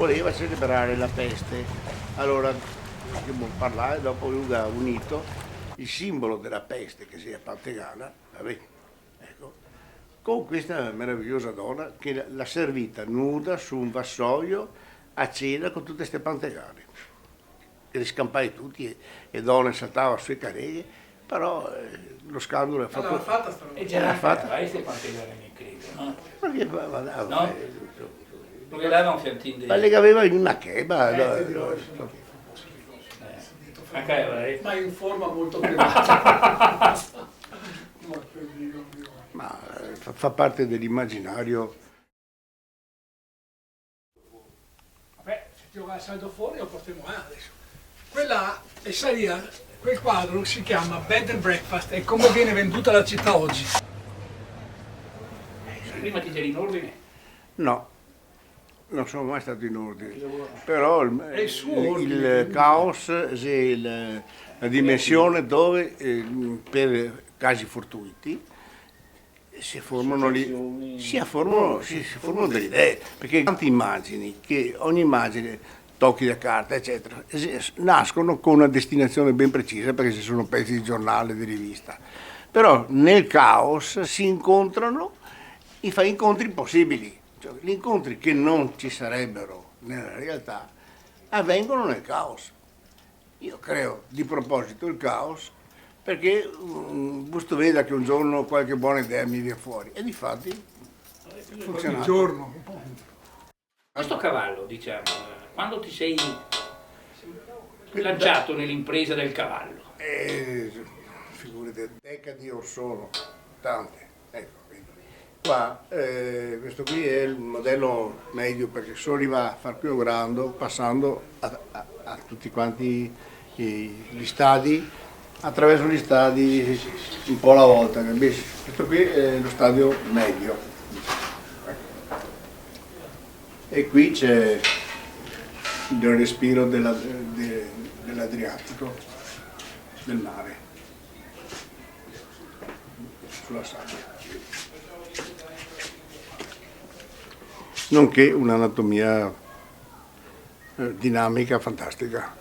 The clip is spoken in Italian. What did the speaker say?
voleva celebrare la peste. Allora, che buon parlare, dopo lui ha unito il simbolo della peste, che sia Pantegana, vabbè, ecco, con questa meravigliosa donna che l'ha servita nuda su un vassoio a cena con tutte queste pantegane. E li scampai tutti e donne saltava sui careghe, però lo scandalo è Ma l'aveva fatto. fatta sta roba? E c'era fatta queste pantegane mi credo, no? Perché No? Non gli dava un fiantino di... ma le che aveva in una cheba. Anche Ma in forma molto privata. Ma fa parte dell'immaginario. Vabbè, se ti va il saldo fuori lo portiamo adesso. Quella è Saria, quel quadro si chiama Bed and Breakfast e come viene venduta la città oggi. Prima ti c'eri in ordine? No, non sono mai stato in ordine, però È il suo ordine, il caos è la dimensione dove per casi fortuiti si formano delle idee, perché tante immagini, che ogni immagine, tocchi da carta, eccetera, nascono con una destinazione ben precisa, perché ci sono pezzi di giornale, di rivista. Però nel caos si incontrano i incontri impossibili, cioè gli incontri che non ci sarebbero nella realtà avvengono nel caos. Io creo di proposito il caos perché giusto veda che un giorno qualche buona idea mi viene fuori e difatti funziona. Un giorno. Questo cavallo, diciamo, quando ti sei lanciato nell'impresa del cavallo? Figurate, decadi or sono, tante. Ecco, qua, questo qui è il modello medio perché sono arrivato a far più grande passando a tutti quanti gli stadi, attraverso gli stadi un po' alla volta, capisci? Questo qui è lo stadio medio. E qui c'è il respiro dell'Adriatico, del mare, sulla sabbia. Nonché un'anatomia dinamica fantastica.